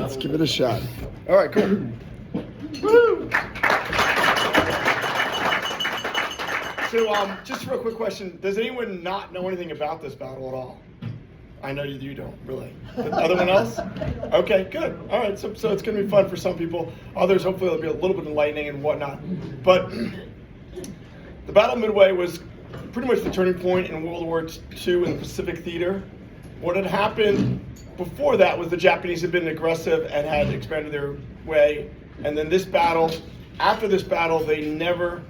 Let's give it a shot. All right, cool. Woo! So, just a real quick question. Does anyone not know anything about this battle at all? I know you don't, really. Other one else? Okay, good. All right, so it's going to be fun for some people. Others, hopefully, it'll be a little bit enlightening and whatnot. But the Battle of Midway was pretty much the turning point in World War II in the Pacific Theater. What had happened before that was the Japanese had been aggressive and had expanded their way. And then this battle, after this battle, they never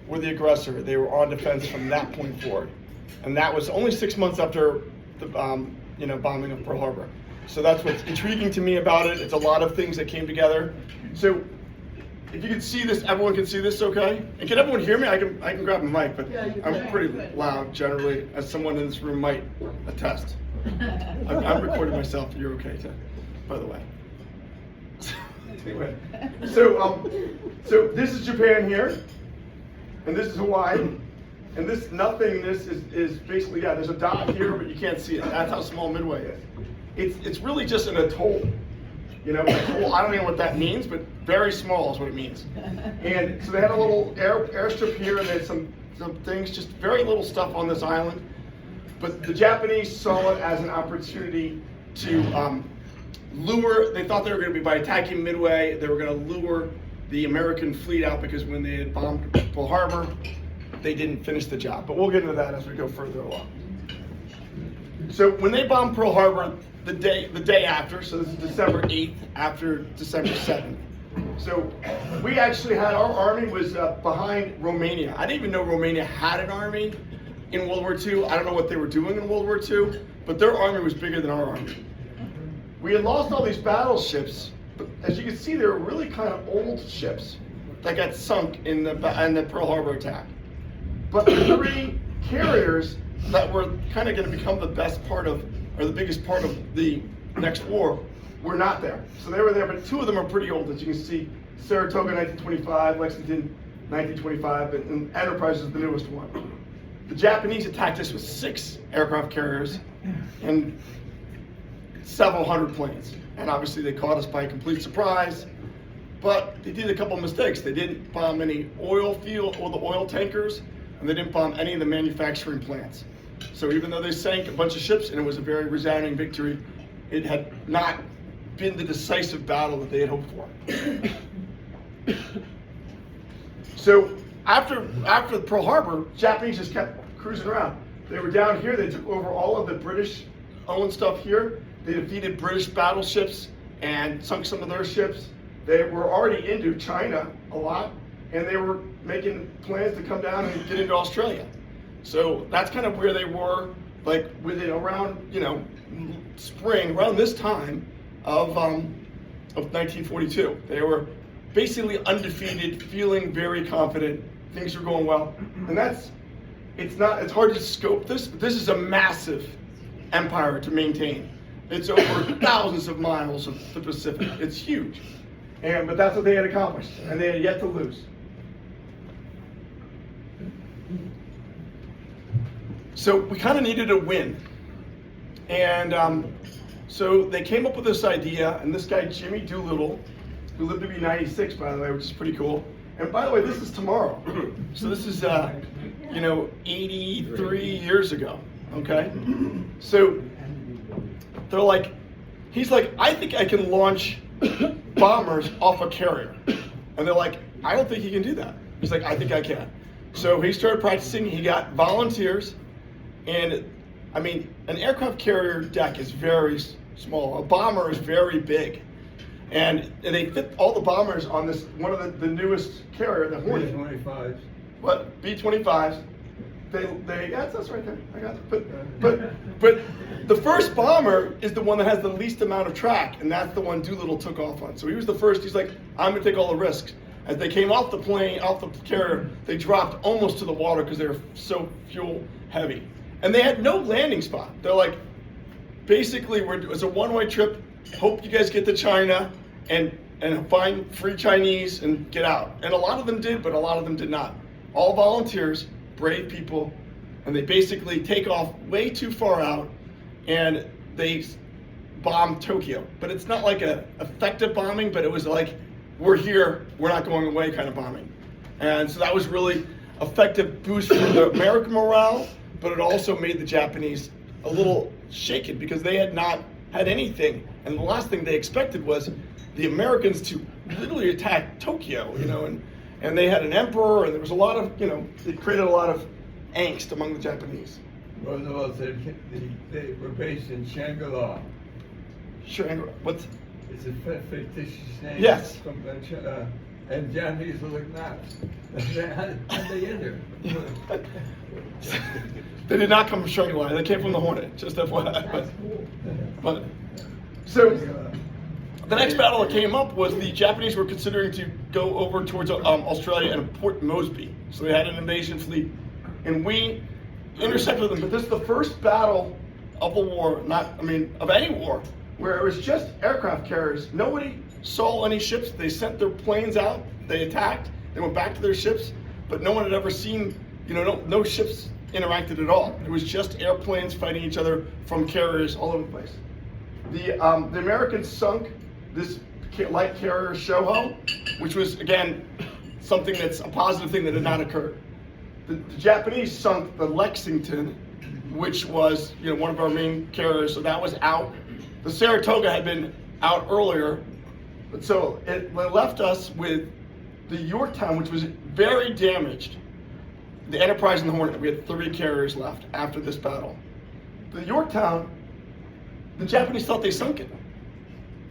were the aggressor. They were on defense from that point forward. And that was only 6 months after the bombing of Pearl Harbor. So that's what's intriguing to me about it. It's a lot of things that came together. So if you can see this, everyone can see this okay? And can everyone hear me? I can grab a mic, but I'm pretty loud generally, as someone in this room might attest. I'm recording myself, you're okay too, by the way. Anyway, so this is Japan here, and this is Hawaii, and this nothingness is basically, there's a dot here, but you can't see it. That's how small Midway is. It's really just an atoll. Atoll, I don't know what that means, but very small is what it means. And so they had a little airstrip here, and they had some things, just very little stuff on this island. But the Japanese saw it as an opportunity to lure, they thought they were going to be, by attacking Midway, they were going to lure the American fleet out, because when they had bombed Pearl Harbor, they didn't finish the job. But we'll get into that as we go further along. So when they bombed Pearl Harbor, the day after, so this is December 8th, after December 7th. So we actually had, our army was behind Romania. I didn't even know Romania had an army in World War II. I don't know what they were doing in World War II, but their army was bigger than our army. We had lost all these battleships, but as you can see, they were really kind of old ships that got sunk in the Pearl Harbor attack. But the 3 carriers that were kind of going to become the best part of, or the biggest part of the next war, were not there. So they were there, but 2 of them are pretty old, as you can see. Saratoga 1925, Lexington 1925, and Enterprise is the newest one. The Japanese attacked us with 6 aircraft carriers and several hundred planes. And obviously they caught us by complete surprise, but they did a couple of mistakes. They didn't bomb any oil field or the oil tankers, and they didn't bomb any of the manufacturing plants. So even though they sank a bunch of ships and it was a very resounding victory, it had not been the decisive battle that they had hoped for. So after Pearl Harbor, Japanese just kept cruising around. They were down here, they took over all of the British-owned stuff here. They defeated British battleships and sunk some of their ships. They were already into China a lot, and they were making plans to come down and get into Australia. So that's kind of where they were, like within around, spring, around this time of 1942. They were basically undefeated, feeling very confident, things were going well. And it's hard to scope this, but this is a massive empire to maintain. It's over thousands of miles of the Pacific. It's huge. But that's what they had accomplished, and they had yet to lose. So we kind of needed a win. And so they came up with this idea, and this guy, Jimmy Doolittle, who lived to be 96, by the way, which is pretty cool. And by the way, this is tomorrow. So this is, 83 years ago, okay? So they're like, he's like, I think I can launch bombers off a carrier. And they're like, I don't think you can do that. He's like, I think I can. So he started practicing, he got volunteers, and I mean, an aircraft carrier deck is very small. A bomber is very big. And they fit all the bombers on this, one of the newest carrier, the Hornet. B-25s. What? B-25s. That's right there. I got it. But the first bomber is the one that has the least amount of track, and that's the one Doolittle took off on. So he was the first. He's like, I'm gonna take all the risks. As they came off the plane, off the carrier, they dropped almost to the water because they were so fuel heavy. And they had no landing spot. They're like, basically, it's a one-way trip. Hope you guys get to China and find free Chinese and get out. And a lot of them did, but a lot of them did not. All volunteers, brave people, and they basically take off way too far out, and they bomb Tokyo. But it's not like a effective bombing, but it was like, we're here, we're not going away kind of bombing. And so that was really effective boost for the American morale, but it also made the Japanese a little shaken because they had not had anything. And the last thing they expected was the Americans to literally attack Tokyo, and they had an emperor, and there was a lot of, it created a lot of angst among the Japanese. Roosevelt said they were based in Shangri-La. Sure, what's? It's a fictitious name. Yes. And Japanese look nuts. How did they enter? They did not come from Shangri-La. They came from the Hornet, just FYI. But so the next battle that came up was the Japanese were considering to go over towards Australia and Port Moresby. So they had an invasion fleet, and we intercepted them. But this is the first battle of the war, of any war, where it was just aircraft carriers. Nobody saw any ships. They sent their planes out. They attacked. They went back to their ships, but no one had ever seen, no ships interacted at all. It was just airplanes fighting each other from carriers all over the place. The Americans sunk this light carrier Shoho, which was, again, something that's a positive thing that had not occurred. The Japanese sunk the Lexington, which was, one of our main carriers, so that was out. The Saratoga had been out earlier, but so it left us with the Yorktown, which was very damaged. The Enterprise and the Hornet, we had 3 carriers left after this battle. The Yorktown, the Japanese thought they sunk it.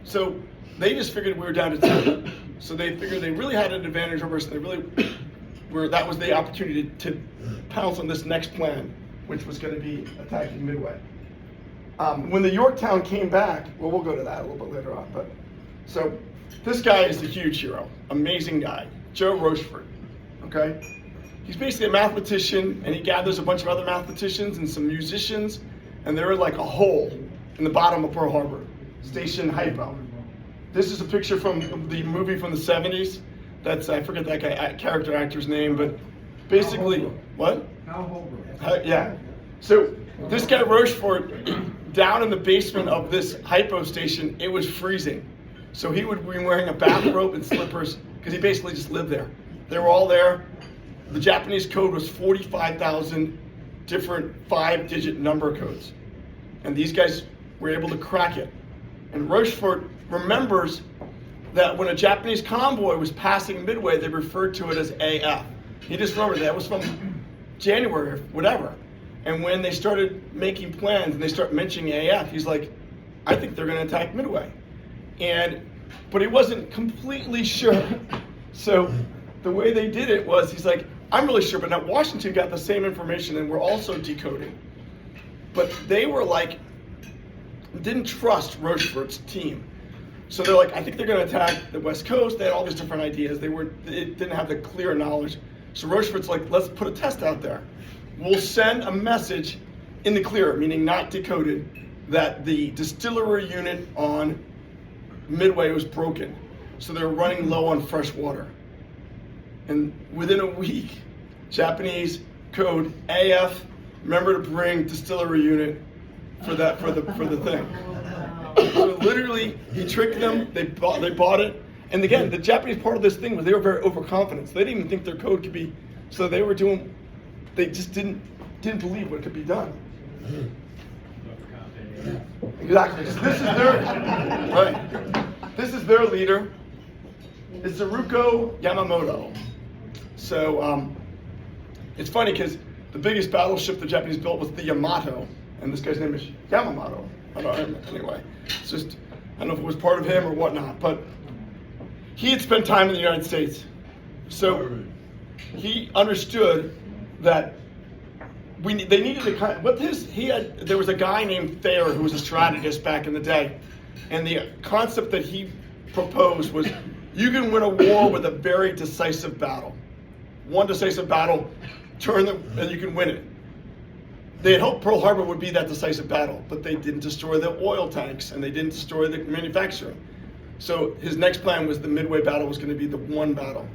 So they just figured we were down to 2. So they figured they really had an advantage over us, and that was the opportunity to pounce on this next plan, which was going to be attacking Midway. When the Yorktown came back, well, we'll go to that a little bit later on, but so this guy is a huge hero, amazing guy, Joe Rochefort, okay? He's basically a mathematician, and he gathers a bunch of other mathematicians and some musicians, and they're like a hole in the bottom of Pearl Harbor, Station Hypo. This is a picture from the movie from the 70s. That's, I forget that character actor's name, but basically, what? Yeah. So this guy Rochefort, down in the basement of this hypo station, it was freezing. So he would be wearing a bathrobe and slippers because he basically just lived there. They were all there. The Japanese code was 45,000 different 5-digit number codes. And these guys were able to crack it. And Rochefort remembers that when a Japanese convoy was passing Midway, they referred to it as AF. He just remembered that was from January or whatever. And when they started making plans and they start mentioning AF, he's like, I think they're going to attack Midway. But he wasn't completely sure. So the way they did it was, he's like, I'm really sure, but now Washington got the same information and we're also decoding. But they were like, didn't trust Rochefort's team. So they're like, I think they're going to attack the West Coast. They had all these different ideas. They didn't have the clear knowledge. So Rochefort's like, let's put a test out there. We'll send a message in the clear, meaning not decoded, that the distillery unit on Midway was broken. So they're running low on fresh water. And within a week, Japanese code AF, remember to bring distillery unit for the thing. So literally, he tricked them. They bought it. And again, the Japanese part of this thing was they were very overconfident. So they didn't even think their code could be. So they were doing. They just didn't believe what could be done. Exactly. This is their right. This is their leader. It's Haruko Yamamoto. So it's funny because the biggest battleship the Japanese built was the Yamato, and this guy's name is Yamamoto. I don't know, anyway, it's just, I don't know if it was part of him or whatnot, but he had spent time in the United States. So he understood that they needed a kind of, there was a guy named Thayer who was a strategist back in the day. And the concept that he proposed was you can win a war with a very decisive battle. One decisive battle, and you can win it. They had hoped Pearl Harbor would be that decisive battle, but they didn't destroy the oil tanks and they didn't destroy the manufacturing. So his next plan was the Midway battle was going to be the one battle.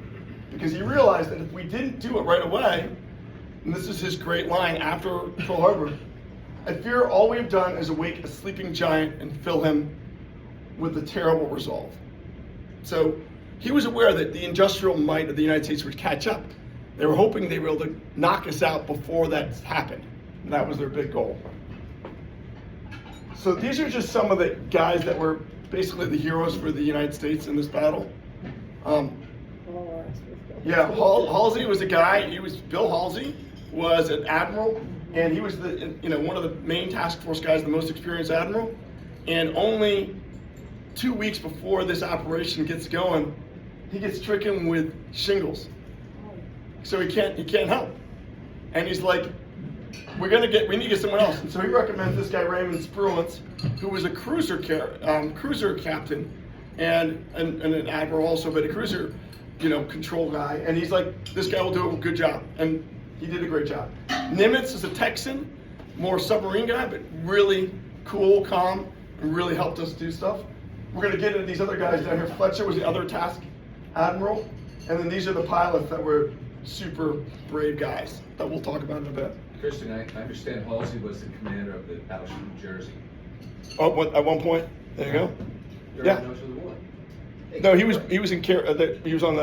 Because he realized that if we didn't do it right away, and this is his great line after Pearl Harbor, I fear all we've done is awake a sleeping giant and fill him with a terrible resolve. So he was aware that the industrial might of the United States would catch up. They were hoping they were able to knock us out before that happened. And that was their big goal. So these are just some of the guys that were basically the heroes for the United States in this battle. Yeah, Halsey was a guy. Bill Halsey was an admiral, and he was one of the main task force guys, the most experienced admiral. And only 2 weeks before this operation gets going, he gets stricken with shingles. So he can't help. And he's like, we need to get someone else. And so he recommends this guy Raymond Spruance, who was a cruiser captain and an admiral also, but a cruiser, control guy. And he's like, this guy will do a good job. And he did a great job. Nimitz is a Texan, more submarine guy, but really cool, calm, and really helped us do stuff. We're going to get into these other guys down here. Fletcher was the other task admiral. And then these are the pilots that were super brave guys that we'll talk about in a bit. Christian, I understand Halsey was the commander of the battleship New Jersey. Oh, at one point? There you go. During Yeah. the Notion of the War. No, he was on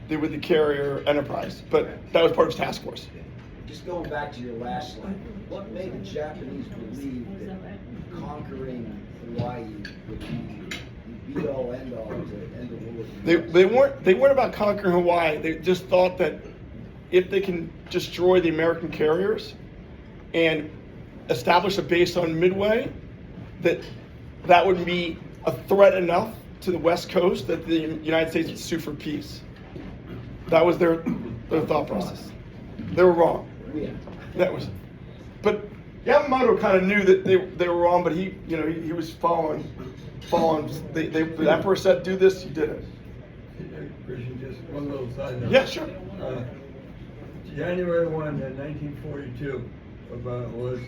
with the carrier Enterprise, but that was part of his task force. Just going back to your last slide, what made the Japanese believe that conquering Hawaii would be the be-all, end-all to end the war? They weren't about conquering Hawaii. They just thought that if they can destroy the American carriers and establish a base on Midway, that would be a threat enough to the West Coast that the United States would sue for peace. That was their thought process. They were wrong. Yeah. But Yamamoto kind of knew that they were wrong, but he was following. The emperor said, "Do this," he did it. Christian, just one little side note. Yeah, sure. January 1, 1942, was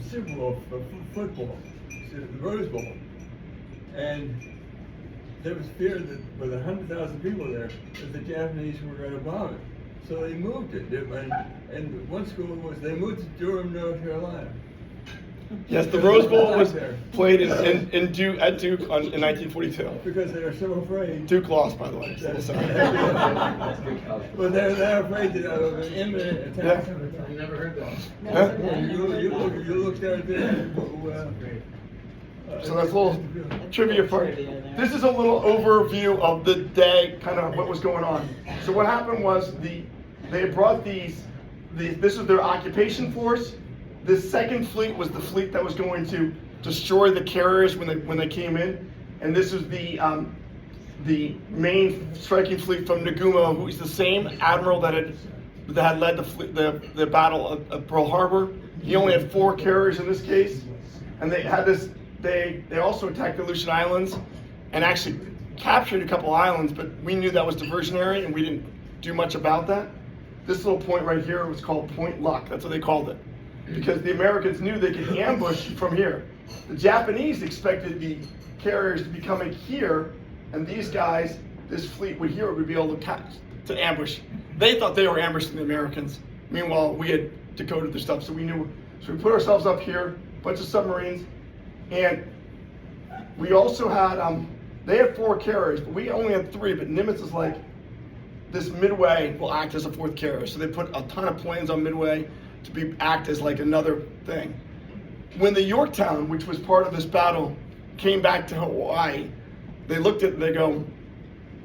Super Bowl for football, the Rose Bowl. And there was fear that with 100,000 people there, that the Japanese were going to bomb it. So they moved it. And one school they moved to Durham, North Carolina. Yes, the Rose Bowl was played at Duke in 1942. Because they were so afraid. Duke lost, by the way. So sorry. But they're afraid of an imminent attack. Yeah. I never heard that. Huh? You look there at this. So that's a little trivia for you. This is a little overview of the day, kind of what was going on. So what happened was they brought this is their occupation force. The second fleet was the fleet that was going to destroy the carriers when they came in, and this is the main striking fleet from Nagumo, who is the same admiral that had led the battle of Pearl Harbor. He only had 4 carriers in this case, and they had this. They also attacked the Aleutian Islands and actually captured a couple islands, but we knew that was diversionary and we didn't do much about that. This little point right here was called Point Luck. That's what they called it, because the Americans knew they could ambush from here. The Japanese expected the carriers to be coming here, and these guys, this fleet would be able to ambush. They thought they were ambushing the Americans. Meanwhile, we had decoded their stuff, so we knew. So we put ourselves up here, a bunch of submarines. And we also had, they had 4 carriers, but we only had 3, but Nimitz is like, this Midway will act as a 4th carrier. So they put a ton of planes on Midway to act as like another thing. When the Yorktown, which was part of this battle, came back to Hawaii, they looked at it and they go,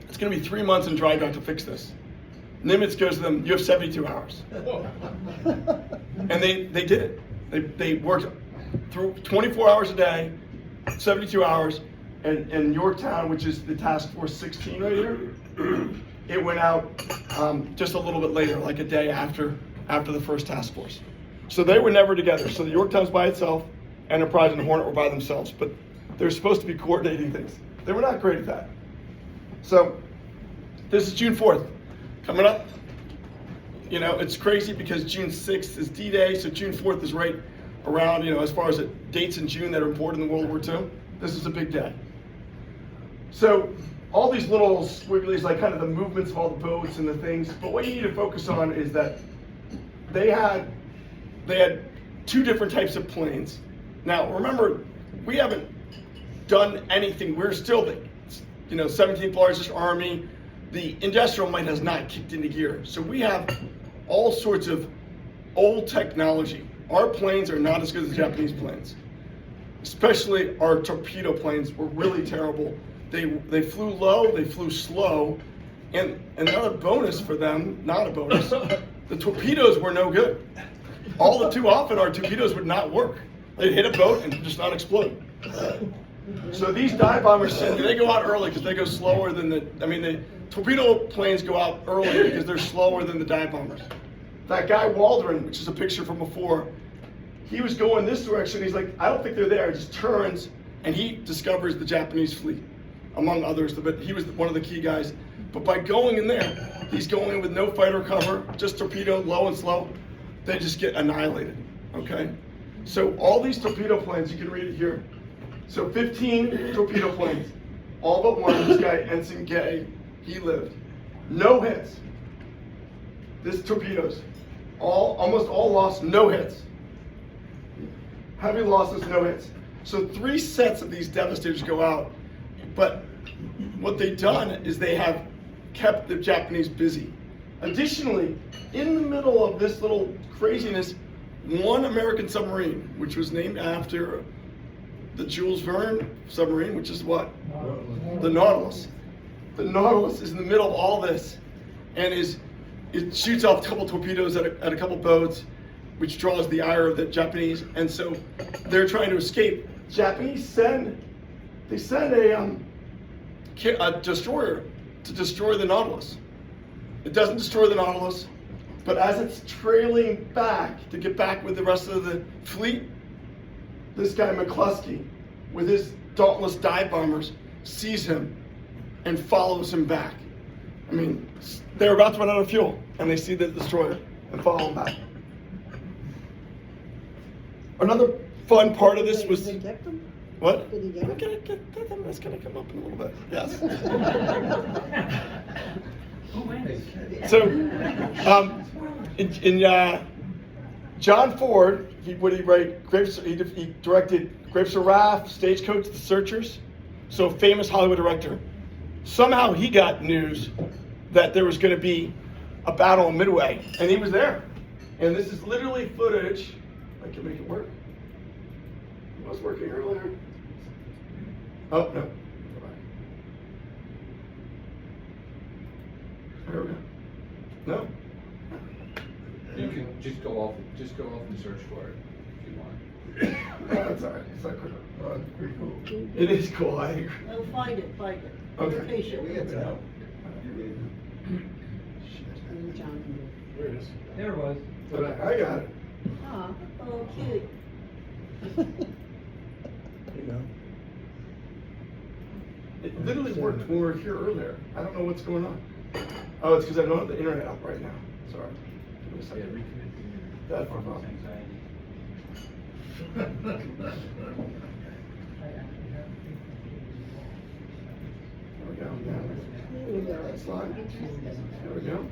it's gonna be 3 months in dry dock to fix this. Nimitz goes to them, you have 72 hours. And they did it. They worked through 24 hours a day, 72 hours, and Yorktown, which is the task force 16 right here, it went out just a little bit later, like a day after the first task force. So they were never together. So the Yorktown's by itself, Enterprise and Hornet were by themselves, but they're supposed to be coordinating things. They were not great at that. So this is June 4th coming up. It's crazy because June 6th is D-Day, so June 4th is right around, as far as the dates in June that are important in World War II. This is a big day. So all these little squigglies, like kind of the movements of all the boats and the things, but what you need to focus on is that they had two different types of planes. Now, remember, we haven't done anything. We're still the 17th largest army. The industrial might has not kicked into gear. So we have all sorts of old technology. Our planes are not as good as the Japanese planes. Especially our torpedo planes were really terrible. They flew low, they flew slow, and another bonus for them, not a bonus, the torpedoes were no good. All too often our torpedoes would not work. They'd hit a boat and just not explode. So these dive bombers, they go out early because they go slower than the torpedo planes go out early because they're slower than the dive bombers. That guy Waldron, which is a picture from before, he was going this direction. He's like, I don't think they're there. He just turns and he discovers the Japanese fleet, among others. But he was one of the key guys. But by going in there, he's going in with no fighter cover, just torpedo, low and slow. They just get annihilated. Okay. So all these torpedo planes, you can read it here. So 15 torpedo planes, all but one. This guy Ensign Gay, he lived. No hits. This torpedoes, almost all lost, no hits. Heavy losses, no hits. So 3 sets of these Devastators go out, but what they've done is they have kept the Japanese busy. Additionally, in the middle of this little craziness, one American submarine, which was named after the Jules Verne submarine, which is what? The Nautilus. The Nautilus is in the middle of all this, and it shoots off a couple torpedoes at a couple boats, which draws the ire of the Japanese, and so they're trying to escape. Japanese send a destroyer to destroy the Nautilus. It doesn't destroy the Nautilus, but as it's trailing back to get back with the rest of the fleet, this guy McCluskey, with his dauntless dive bombers, sees him and follows him back. I mean, they're about to run out of fuel, and they see the destroyer and follow him back. Another fun part of this was... Did he get them? What? Did he get them? We're gonna get them. That's gonna come up in a little bit. Yes. So, in John Ford, what did he write? He directed Grapes of Wrath, Stagecoach, The Searchers. So, a famous Hollywood director. Somehow he got news that there was going to be a battle in Midway, and he was there. And this is literally footage. I can make it work. It was working earlier. Oh, no. There we go. No. You can just go off and search for it if you want. Oh, that's all right. It's not good. Oh, it's pretty cool. It is cool. I agree. Oh, find it. Okay. Be patient. We get to help. There it is. There it was. I got it. Aw, oh, cute. There you go. It literally worked when we were here earlier. I don't know what's going on. Oh, it's because I don't have the internet up right now. Sorry. Give me a second. That's my problem. There we go. That's fine. There we go.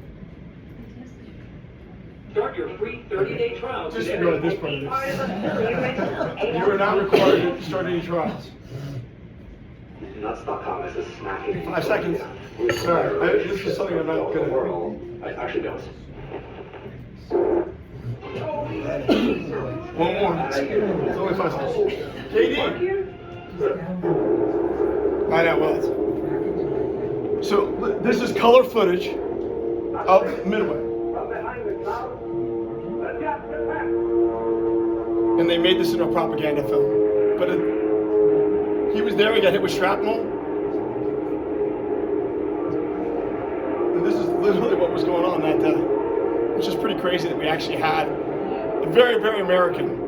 Start your free 30-day trial Just today. to go to this part of this. You are not required to start any trials. Not Stockholm, this is snacking. 5 seconds. Sorry, this is something I'm not good at. I actually don't. One more. It's only 5 seconds. KD. I know, well, so this is color footage of Midway. And they made this into a propaganda film. But he was there, he got hit with shrapnel. And this is literally what was going on that day. Which is pretty crazy that we actually had a very, very American.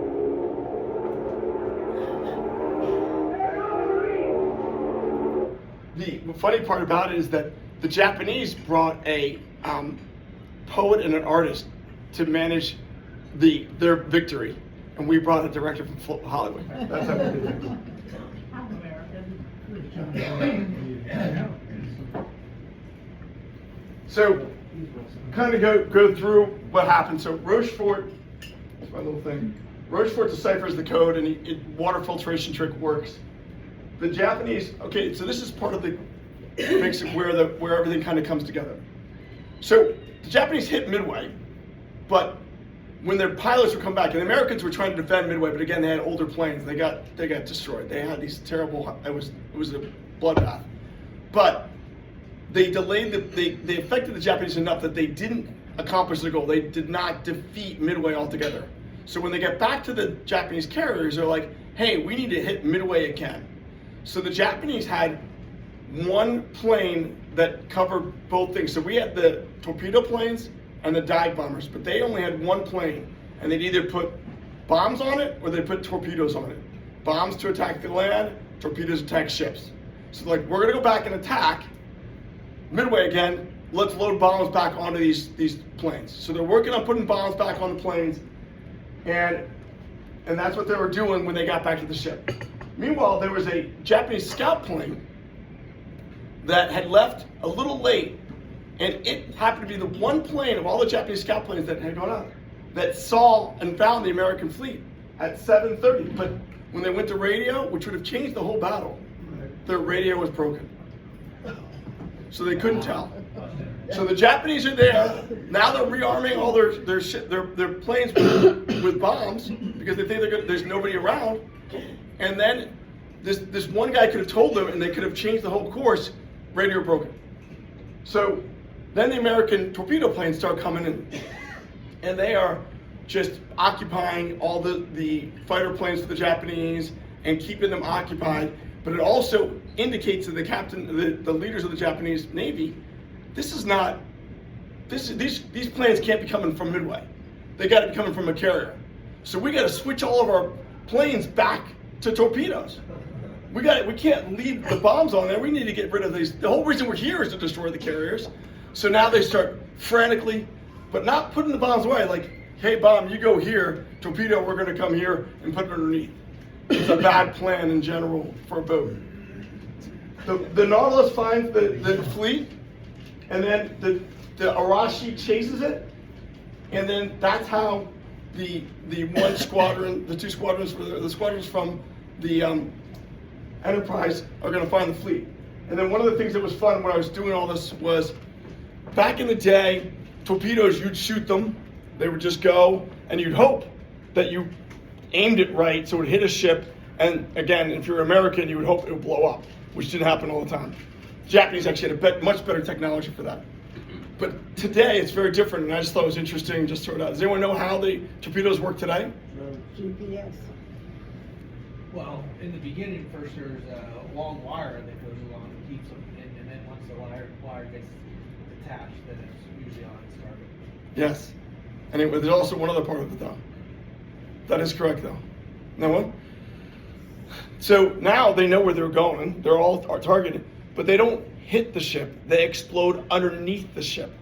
The funny part about it is that the Japanese brought a poet and an artist to manage their victory, and we brought a director from Hollywood. That's how we did it. So, kind of go through what happened. So Rochefort, that's my little thing. Rochefort deciphers the code, and water filtration trick works. The Japanese, okay, so this is part of the makes it where everything kind of comes together. So the Japanese hit Midway, but when their pilots would come back, and the Americans were trying to defend Midway, but again they had older planes. They got destroyed. They had these terrible. It was a bloodbath. But they delayed they affected the Japanese enough that they didn't accomplish their goal. They did not defeat Midway altogether. So when they get back to the Japanese carriers, they're like, hey, we need to hit Midway again. So the Japanese had one plane that covered both things. So we had the torpedo planes and the dive bombers, but they only had one plane, and they'd either put bombs on it or they'd put torpedoes on it. Bombs to attack the land, torpedoes to attack ships. So like, we're gonna go back and attack Midway again, let's load bombs back onto these planes. So they're working on putting bombs back on the planes, and that's what they were doing when they got back to the ship. Meanwhile, there was a Japanese scout plane that had left a little late, and it happened to be the one plane of all the Japanese scout planes that had gone up that saw and found the American fleet at 7:30. But when they went to radio, which would have changed the whole battle, their radio was broken. So they couldn't tell. So the Japanese are there. Now they're rearming all their planes with bombs because they think there's nobody around. And then this one guy could have told them, and they could have changed the whole course. Radio broken. So then the American torpedo planes start coming in, and they are just occupying all the fighter planes for the Japanese and keeping them occupied. But it also indicates to the captain, the leaders of the Japanese Navy, these planes can't be coming from Midway. They got to be coming from a carrier. So we got to switch all of our planes back to torpedoes. We can't leave the bombs on there. We need to get rid of these. The whole reason we're here is to destroy the carriers. So now they start frantically, but not putting the bombs away. Like, hey, bomb, you go here. Torpedo, we're going to come here and put it underneath. It's a bad plan in general for a boat. The Nautilus finds the fleet, and then the Arashi chases it, and then that's how the one squadron, the two squadrons, the squadrons from the Enterprise are going to find the fleet. And then one of the things that was fun when I was doing all this was, back in the day, torpedoes, you'd shoot them, they would just go, and you'd hope that you aimed it right so it would hit a ship, and again, if you're American, you would hope it would blow up, which didn't happen all the time. The Japanese actually had much better technology for that. But today, it's very different, and I just thought it was interesting just to throw it out. Does anyone know how the torpedoes work today? GPS. Well, in the beginning, first there's a long wire that goes along and keeps them, and then once the wire gets attached, then it's usually on its target. Yes. And there's also one other part of it, though. That is correct, though. No one? So now they know where they're going. They're all targeted, but they don't hit the ship. They explode underneath the ship.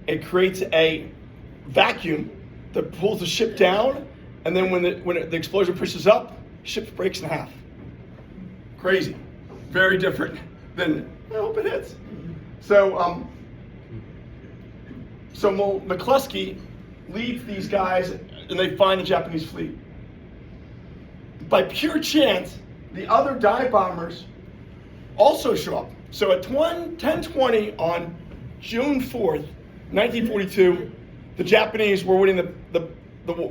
It creates a vacuum that pulls the ship down, and then when the explosion pushes up, ship breaks in half. Crazy. Very different than, I hope it hits. So McCluskey leads these guys, and they find the Japanese fleet. By pure chance, the other dive bombers also show up. So at 10:20 on June 4th, 1942, the Japanese were winning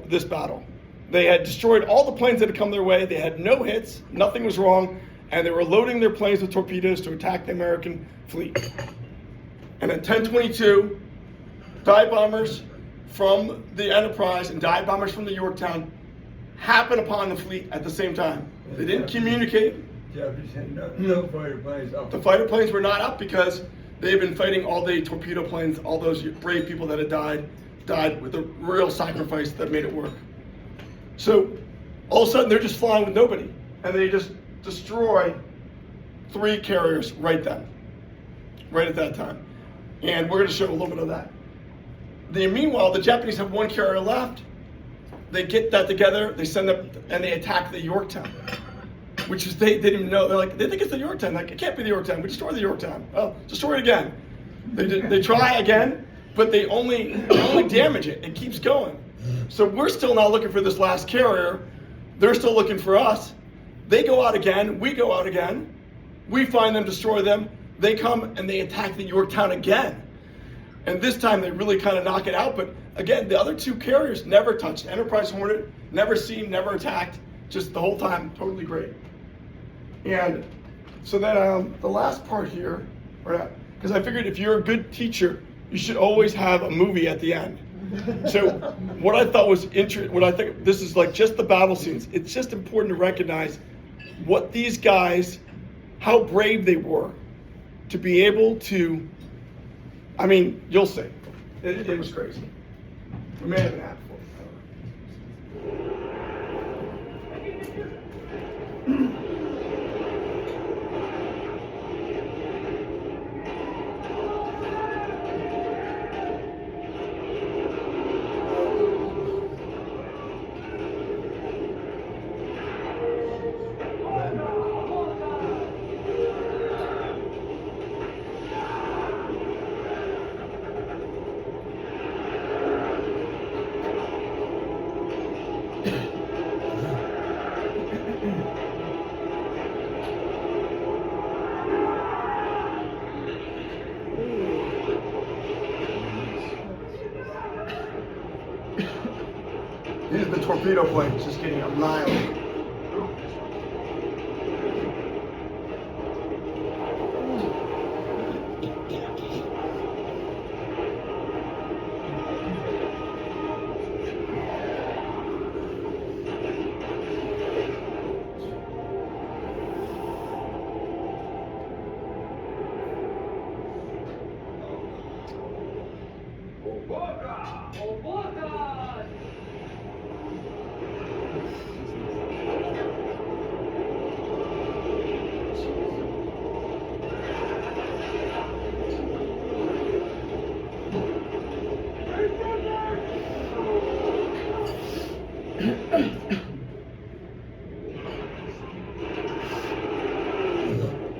this battle. They had destroyed all the planes that had come their way. They had no hits, nothing was wrong, and they were loading their planes with torpedoes to attack the American fleet. And at 10:22, dive bombers from the Enterprise and dive bombers from the Yorktown happened upon the fleet at the same time. They didn't communicate. Japanese had no fighter planes up. The fighter planes were not up because they had been fighting all the torpedo planes. All those brave people that had died with a real sacrifice that made it work. So all of a sudden they're just flying with nobody, and they just destroy 3 carriers right then, right at that time. And we're going to show a little bit of that. Meanwhile, the Japanese have 1 carrier left. They get that together, they send up, and they attack the Yorktown, which is, they didn't even know. They think it's the Yorktown. Like, it can't be the Yorktown. We destroy the Yorktown. Oh, destroy it again. They try again, but they only damage it. It keeps going. So we're still not looking for this last carrier. They're still looking for us. They go out again. We go out again. We find them, destroy them. They come and they attack the Yorktown again. And this time they really kind of knock it out. But again, the other two carriers never touched. Enterprise Hornet, never seen, never attacked. Just the whole time, totally great. And so then the last part here, because I figured if you're a good teacher, you should always have a movie at the end. So what I thought was interesting, what I think, this is like just the battle scenes. It's just important to recognize what these guys, how brave they were to be able to, I mean, you'll see. It was crazy. We may have an ad for it. These are the torpedo planes just getting annihilated.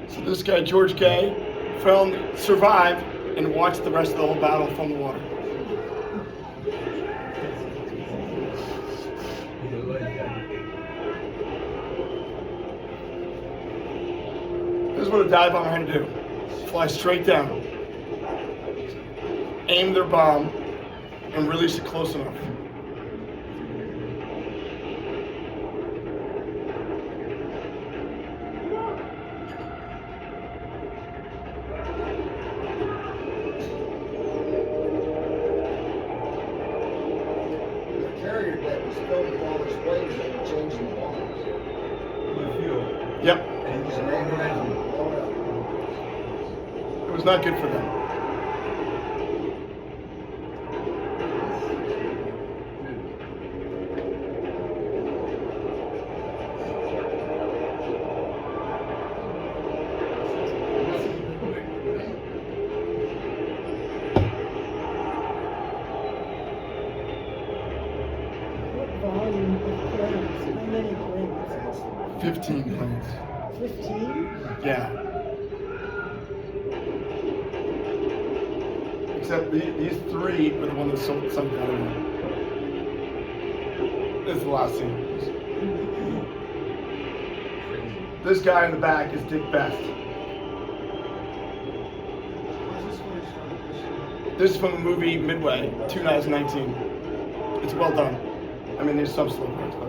So this guy, George Gay, survived and watched the rest of the whole battle from the water. This is what a dive bomber had to do. Fly straight down, aim their bomb, and release it close enough. Carrier deck was filled with all those waves that were changing the bombs. With fuel. Yep, And Just just ran around, blown up. it was not good for them. What volume of planes? How many planes? 15 planes. 15? Yeah. Except these three were the one that sunk the other one. This is the last scene. This guy in the back is Dick Best. This is from the movie Midway, 2019. It's well done. I mean, there's some slow parts, but.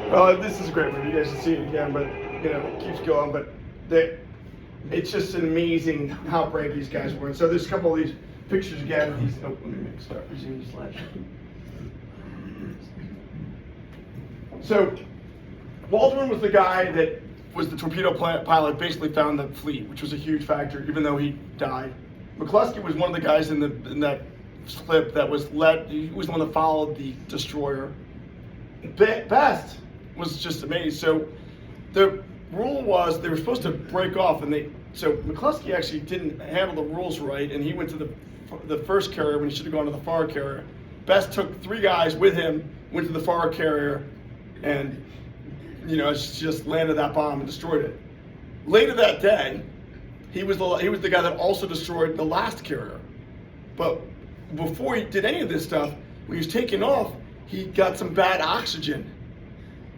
Well, this is a great movie. You guys should see it again, but you know, it keeps going. But it's just amazing how brave these guys were. And so there's a couple of these pictures again. Let me start resuming the slideshow. So Waldron was the guy that was the torpedo pilot, basically found the fleet, which was a huge factor, even though he died. McCluskey was one of the guys in that slip that was he was the one that followed the destroyer. Best was just amazing. So the rule was they were supposed to break off, and so McCluskey actually didn't handle the rules right, and he went to the first carrier when he should have gone to the forward carrier. Best took 3 guys with him, went to the forward carrier, and just landed that bomb and destroyed it. Later that day, he was the guy that also destroyed the last carrier. But before he did any of this stuff, when he was taking off, he got some bad oxygen.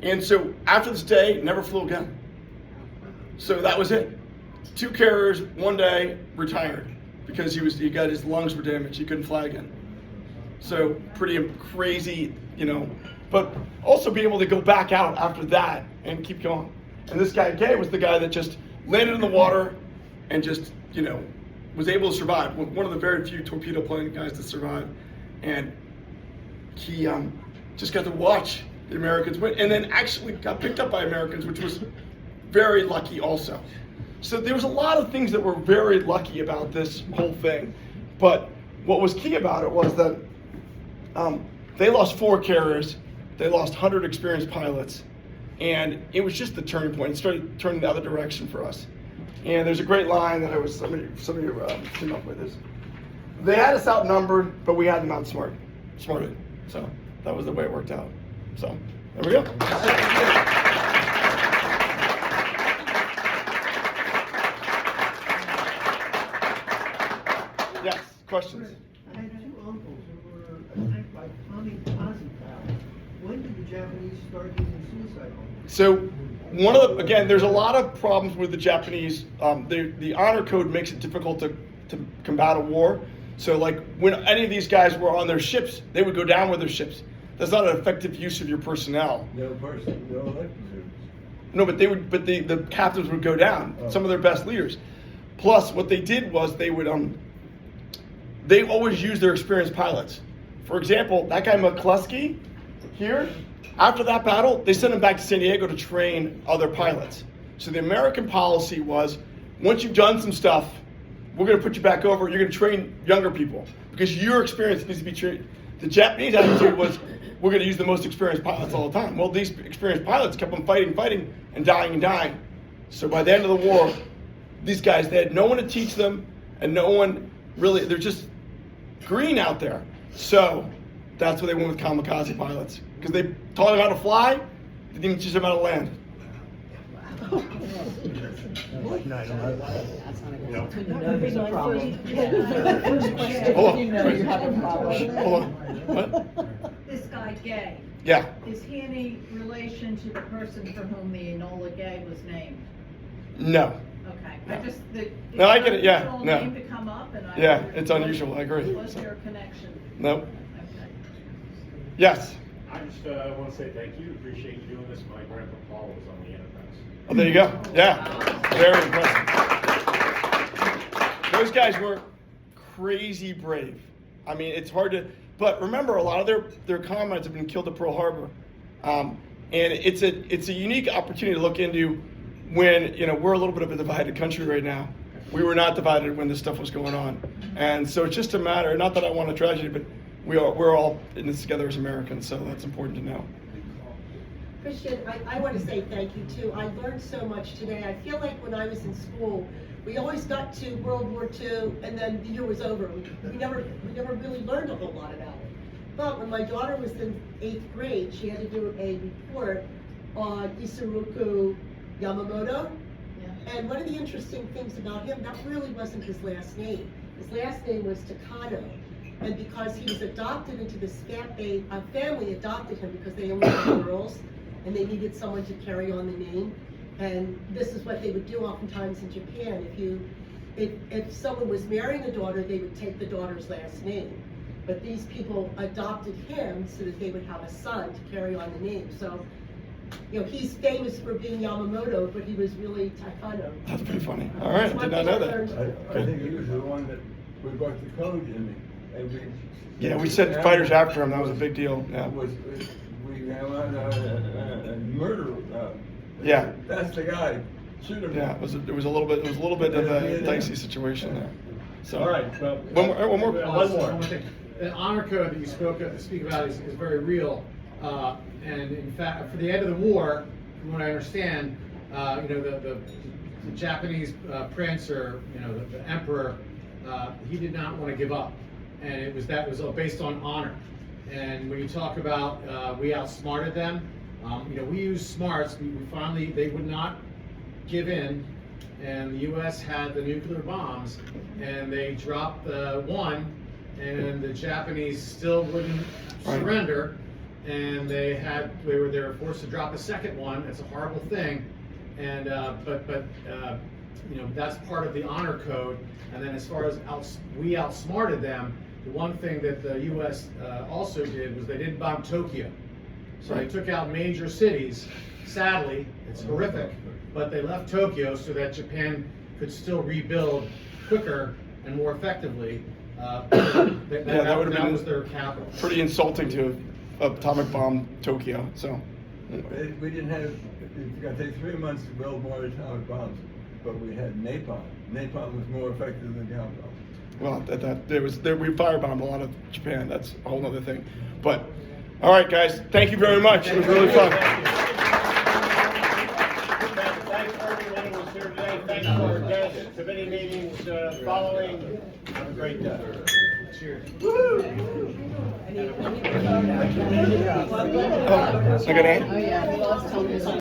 And so after this day, never flew again. So that was it. 2 carriers, 1 day, retired because he got his lungs were damaged. He couldn't fly again. So pretty crazy, but also being able to go back out after that and keep going. And this guy, Gay, was the guy that just landed in the water and just, was able to survive. One of the very few torpedo plane guys to survive. And he just got to watch the Americans win, and then actually got picked up by Americans, which was very lucky also. So there was a lot of things that were very lucky about this whole thing. But what was key about it was that they lost 4 carriers, they lost 100 experienced pilots, and it was just the turning point. It started turning the other direction for us. And there's a great line that some of you came up with. They had us outnumbered, but we had them outsmarted. So that was the way it worked out. So there we go. Yes, questions? I had 2 uncles who were attacked by kamikaze pilots. When did the Japanese start using suicide bombers? So there's a lot of problems with the Japanese. The honor code makes it difficult to combat a war. So like when any of these guys were on their ships, they would go down with their ships. That's not an effective use of your personnel. No elected service. No, but the captains would go down. Oh. Some of their best leaders. Plus, what they did was they always used their experienced pilots. For example, that guy McCluskey here, after that battle, they sent him back to San Diego to train other pilots. So the American policy was, once you've done some stuff, we're going to put you back over. You're going to train younger people because your experience needs to be trained. The Japanese attitude was, we're going to use the most experienced pilots all the time. Well, these experienced pilots kept on fighting, and dying. So by the end of the war, these guys, they had no one to teach them, and no one really, they're just green out there. So that's why they went with kamikaze pilots, because they taught them how to fly, they didn't teach them how to land. Hold on. What? This guy Gay, Yeah. is he any relation to the person for whom the Enola Gay was named? No. Okay, No. No, I get it, yeah, unusual no. name to come up, and I Yeah, wondered, it's unusual, I agree. Was there a connection? Nope. Okay. Yes. I just want to say thank you. Appreciate you doing this. My grandpa Paul was on the Enterprise. Oh, there you go. Yeah. Very impressive. Those guys were crazy brave. I mean, it's hard to, but remember, a lot of their comrades have been killed at Pearl Harbor. And it's a unique opportunity to look into when, we're a little bit of a divided country right now. We were not divided when this stuff was going on. And so it's just a matter, not that I want a tragedy, but we're all in this together as Americans, so that's important to know. Christian, I want to say thank you too. I learned so much today. I feel like when I was in school, we always got to World War II and then the year was over. We never really learned a whole lot about it. But when my daughter was in 8th grade, she had to do a report on Isoroku Yamamoto. Yeah. And one of the interesting things about him, that really wasn't his last name. His last name was Takano. And because he was adopted into this family adopted him because they only had girls and they needed someone to carry on the name. And this is what they would do oftentimes in Japan. If someone was marrying a daughter, they would take the daughter's last name. But these people adopted him so that they would have a son to carry on the name. So you know, he's famous for being Yamamoto, but he was really Taekwondo. That's pretty funny. All right, did not know that. I think he was the one that we brought the code in, and we. Yeah, we sent fighters after him. That was a big deal. Yeah. We have a murder. Yeah. That's the guy. Shoot him. Yeah, it was a little bit of a dicey situation there. So. All right, well. One more. One more. One thing. The honor code that you speak about is very real. And in fact, for the end of the war, from what I understand, you know, the Japanese prince, or you know, the emperor, he did not want to give up, and it was based on honor. And when you talk about we outsmarted them, you know, we used smarts. We finally, they would not give in, and the U.S. had the nuclear bombs, and they dropped one, and the Japanese still wouldn't surrender, and they were forced to drop a second one. It's a horrible thing, and but you know, that's part of the honor code. And then as far as we outsmarted them, the one thing that the U.S. Also did was they didn't bomb Tokyo. So they took out major cities. Sadly, it's horrific, but they left Tokyo so that Japan could still rebuild quicker and more effectively. That was their capital. Pretty insulting to atomic bomb Tokyo. So. We didn't have. It's going to take 3 months to build more atomic bombs, but we had napalm. Napalm was more effective than gun bombs. Well, we firebombed a lot of Japan. That's a whole other thing. But all right, guys, thank you very much. It was really fun. Thanks for everyone who was here today. Thanks for our guests. Committee meetings following. Have a great day. Cheers. I got